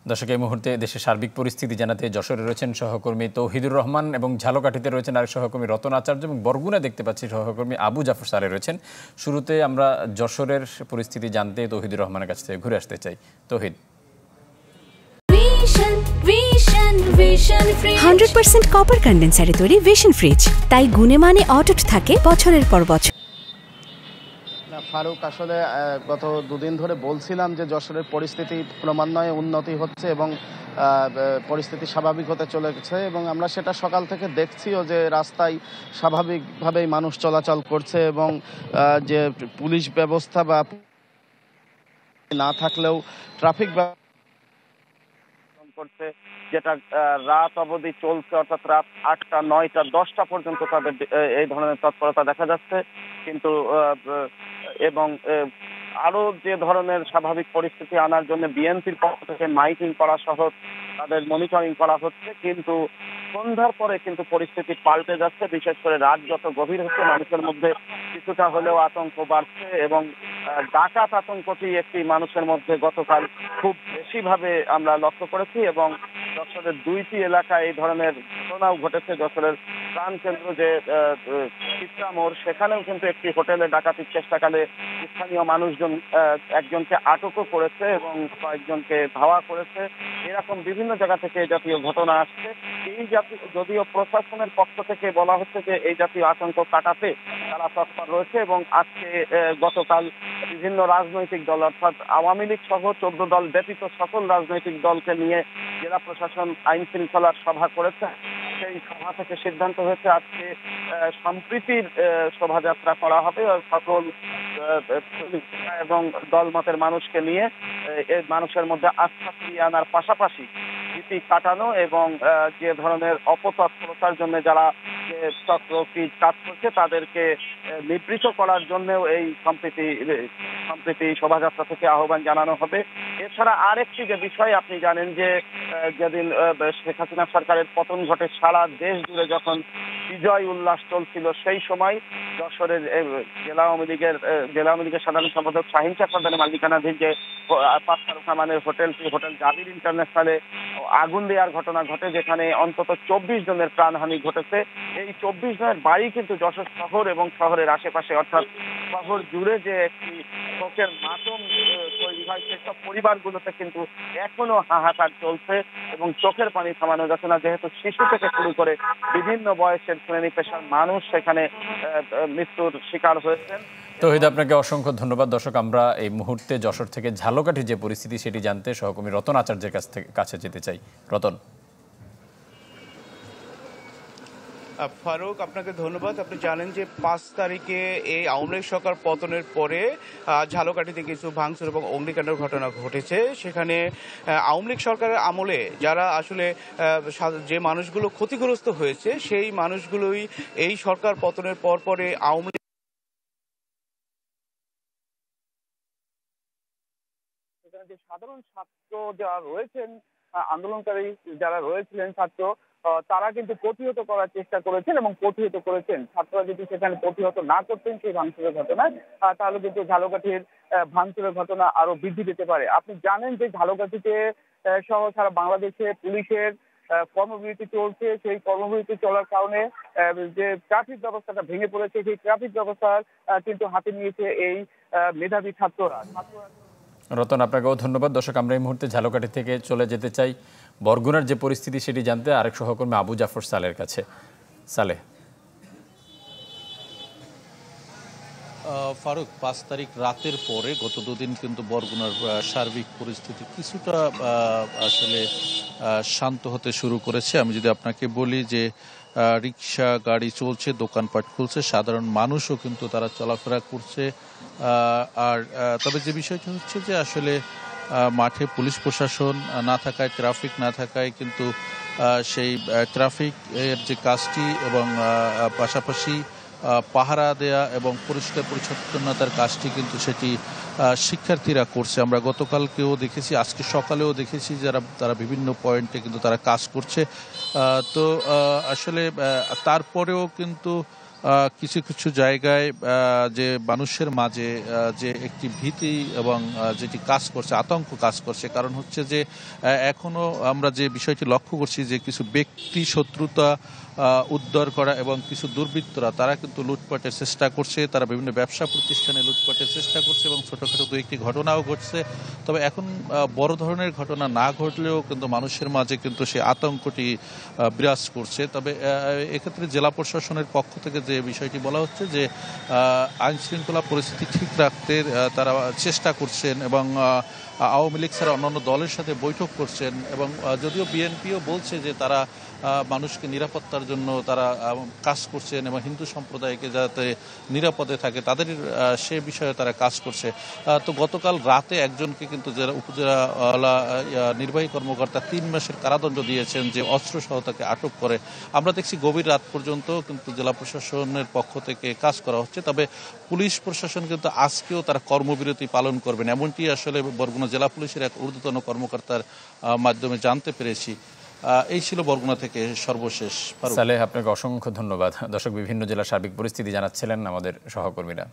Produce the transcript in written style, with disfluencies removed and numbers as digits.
দর্শক, এই মুহূর্তে দেশের সার্বিক পরিস্থিতি জানাতে যশোরে রয়েছেন সহকর্মী তৌহিদুর রহমান এবং ঝালকাঠিতে রয়েছেন আরেক সহকর্মী রতন আচার্য এবং বরগুনা দেখতে পাচ্ছি সহকর্মী আবু জাফর সালে রয়েছেন। শুরুতে আমরা যশোরের পরিস্থিতি জানতে তৌহিদুর রহমানের কাছ থেকে ঘুরে আসতে চাই। তৌহিদ, 100% কপার কন্ডেন্সারে তৈরি ভিশন ফ্রিজ, তাই গুণে মানে অটুট থাকে বছরের পর বছর। ফারুক, আসলে গত দুদিন ধরে বলছিলাম যে যশোরের পরিস্থিতি ক্রমান্বয়ে উন্নতি হচ্ছে এবং পরিস্থিতি স্বাভাবিক হতে চলেছে এবং আমরা সেটা সকাল থেকে দেখছিও যে রাস্তায় স্বাভাবিকভাবেই মানুষ চলাচল করছে এবং যে পুলিশ ব্যবস্থা বা না থাকলেও ট্রাফিক করছে, যেটা রাত অবধি চলছে, অর্থাৎ রাত 8টা 9টা 10টা পর্যন্ত তাদের এই ধরনের তৎপরতা দেখা যাচ্ছে। কিন্তু এবং আরো যে ধরনের স্বাভাবিক পরিস্থিতি আনার জন্য বিএনপির পক্ষ থেকে মাইকিং করা সহ তাদের মনিটরিং করা হচ্ছে, কিন্তু সন্ধ্যার পরে কিন্তু পরিস্থিতি পাল্টে যাচ্ছে। বিশেষ করে রাত যত গভীর হচ্ছে মানুষের মধ্যে কিছুটা হলেও আতঙ্ক বাড়ছে এবং ডাকাত আতঙ্কটি একটি মানুষের মধ্যে গতকাল খুব বেশিভাবে আমরা লক্ষ্য করেছি এবং যশোরের 2টি এলাকায় এই ধরনের ঘটনাও ঘটেছে। যশোরের প্রাণকেন্দ্র যে চিত্রা মোড়, সেখানেও কিন্তু একটি হোটেলে ডাকাতির চেষ্টাকালে স্থানীয় মানুষজন একজনকে আটকও করেছে এবং কয়েকজনকে ধাওয়া করেছে। এরকম বিভিন্ন জায়গা থেকে এই জাতীয় ঘটনা আসছে। এই জাতীয়, যদিও প্রশাসনের পক্ষ থেকে বলা হচ্ছে যে এই জাতীয় আতঙ্ক কাটাতে তারা তৎপর রয়েছে এবং আজকে গতকাল বিভিন্ন রাজনৈতিক দল অর্থাৎ আওয়ামী লীগ সহ 14 দল ব্যতীত সকল রাজনৈতিক দলকে নিয়ে জেলা প্রশাসন আইন শৃঙ্খলার সভা করেছে। সেই সভা থেকে সিদ্ধান্ত হয়েছে আজকে সম্প্রীতির শোভাযাত্রা করা হবে সকল এবং দলমতের মানুষকে নিয়ে, মানুষের মধ্যে আস্থা ফিরিয়ে আনার পাশাপাশি ভীতি কাটানো এবং যে ধরনের অপতৎপরতার জন্য যারা চক্রটি কাজ করছে তাদেরকে নিবৃত করার জন্যও এই সম্প্রীতি শোভাযাত্রা থেকে আহ্বান জানানো হবে। এছাড়া আরেকটি যে বিষয়, আপনি জানেন যে যেদিন শেখ হাসিনা সরকারের পতন ঘটে সারা দেশ জুড়ে যখন বিজয় উল্লাস চলছিল, সেই সময় যশোরের জেলা আওয়ামী লীগের সাধারণ সম্পাদক শাহিন চাকমাদানের মালিকানাধীন যে 5 তারকা মানের হোটেল জাবির ইন্টারন্যাশনালে আগুন দেওয়ার ঘটনা ঘটে, যেখানে অন্তত 24 জনের প্রাণহানি ঘটেছে। এই 24 জনের বাড়ি কিন্তু যশোর শহর এবং শহরের আশেপাশে, অর্থাৎ শহর জুড়ে যে একটি শোকের মাতম তৈরি হয়, সেসব পরিবারগুলোতে কিন্তু এখনো হাহাকার চলছে এবং চোখের পানি থামানো যাচ্ছে না, যেহেতু শিশু থেকে শুরু করে বিভিন্ন বয়সের শ্রেণী পেশার মানুষ সেখানে মৃত্যুর শিকার হয়েছেন। তৌহিদ, আপনাকে অসংখ্য ধন্যবাদ। দর্শক, আমরা এই মুহূর্তে যশোর থেকে ঝালকাঠির যে পরিস্থিতি সেটি জানতে সহকর্মী রতন আচার্যের কাছে যেতে চাই। রতন। ফারুক, আপনাকে ধন্যবাদ। আপনি জানেন যে 5 তারিখে এই আওয়ামী লীগ সরকার পতনের পরে ঝালকাঠিতে কিছু ভাঙচুর এবং অগ্নিকাণ্ডের ঘটনা ঘটেছে। সেখানে আওয়ামী লীগ সরকারের আমলে যারা আসলে যে মানুষগুলো ক্ষতিগ্রস্ত হয়েছে, সেই মানুষগুলোই এই সরকার পতনের পরে আওয়ামী লীগ যে সাধারণ ছাত্র যারা রয়েছেন, আন্দোলনকারী যারা রয়েছিলেন ছাত্র, তারা কিন্তু প্রতিহত করার চেষ্টা করেছেন এবং প্রতিহত করেছেন। ছাত্ররা যদি সেখানে প্রতিহত না করতেন সেই ভাঙচুরের ঘটনায়, তাহলে কিন্তু ঝালকাঠির ভাঙচুরের ঘটনা আরো বৃদ্ধি পেতে পারে। আপনি জানেন যে ঝালকাঠিতে সহ সারা বাংলাদেশে পুলিশের কর্মবিরতি চলছে। সেই কর্মবিরতি চলার কারণে যে ট্রাফিক ব্যবস্থাটা ভেঙে পড়েছে, সেই ট্রাফিক ব্যবস্থা কিন্তু হাতে নিয়েছে এই মেধাবী ছাত্ররা। রতন, আপনাকেও ধন্যবাদ। দর্শক, আমরা এই মুহূর্তে ঝালকাঠি থেকে চলে যেতে চাই বরগুনার যে পরিস্থিতি সেটি জানতে আরেক সহকর্মী আবু জাফর সালের কাছে। সালে। ফারুক, 5 তারিখ রাতের পরে গত দুদিন কিন্তু বরগুনার সার্বিক পরিস্থিতি কিছুটা আসলে শান্ত হতে শুরু করেছে। আমি যদি আপনাকে বলি যে রিক্সা গাড়ি চলছে, দোকানপাট খুলছে, সাধারণ মানুষও কিন্তু তারা চলাফেরা করছে। আর তবে যে বিষয়টা হচ্ছে যে আসলে মাঠে পুলিশ প্রশাসন না থাকায়, ট্রাফিক না থাকায় কিন্তু সেই ট্রাফিক এর যে কাজটি এবং পাশাপাশি পাহারা দেয়া এবং পরিষ্কার পরিচ্ছন্নতার কাজটি কিন্তু সেটি শিক্ষার্থীরা করছে। আমরা গতকালকেও দেখেছি, আজকে সকালেও দেখেছি তারা বিভিন্ন পয়েন্টে কিন্তু তারা কাজ করছে। তো আসলে তারপরেও কিন্তু কিছু কিছু জায়গায় যে মানুষের মাঝে যে একটি ভীতি এবং যেটি কাজ করছে, আতঙ্ক কাজ করছে। কারণ হচ্ছে যে এখনো আমরা যে বিষয়টি লক্ষ্য করছি যে কিছু ব্যক্তি শত্রুতা উদ্ধার করা এবং কিছু দুর্বৃত্তরা তারা কিন্তু লুটপাটের চেষ্টা করছে, তারা বিভিন্ন ব্যবসা প্রতিষ্ঠানে লুটপাটের চেষ্টা করছে এবং ছোটখাটো দু একটি ঘটনাও ঘটছে। তবে এখন বড় ধরনের ঘটনা না ঘটলেও কিন্তু মানুষের মাঝে কিন্তু সেই আতঙ্কটি বিরাজ করছে। তবে এক্ষেত্রে জেলা প্রশাসনের পক্ষ থেকে যে বিষয়টি বলা হচ্ছে যে আইন শৃঙ্খলা পরিস্থিতি ঠিক রাখতে তারা চেষ্টা করছেন এবং আওয়ামী লীগ ছাড়া অন্যান্য দলের সাথে বৈঠক করছেন এবং যদিও বিএনপিও বলছে যে তারা মানুষকে নিরাপত্তার জন্য তারা কাজ করছেন এবং হিন্দু সম্প্রদায়কে যাতে নিরাপদে থাকে তাদের সে বিষয়ে তারা কাজ করছে। তো গতকাল রাতে একজনকে কিন্তু জেলা উপজেলা নির্বাহী কর্মকর্তা 3 মাসের কারাদণ্ড দিয়েছেন যে অস্ত্রসহ তাকে আটক করে। আমরা দেখছি গভীর রাত পর্যন্ত কিন্তু জেলা প্রশাসনের পক্ষ থেকে কাজ করা হচ্ছে। তবে পুলিশ প্রশাসন কিন্তু আজকেও তারা কর্মবিরতি পালন করবেন, এমনটি আসলে বরগুনা জেলা পুলিশের এক ঊর্ধ্বতন কর্মকর্তার মাধ্যমে জানতে পেরেছি। এই ছিল বরগুনা থেকে সর্বশেষ। সালেহ, আপনাকে অসংখ্য ধন্যবাদ। দর্শক, বিভিন্ন জেলার সার্বিক পরিস্থিতি জানাচ্ছিলেন আমাদের সহকর্মীরা।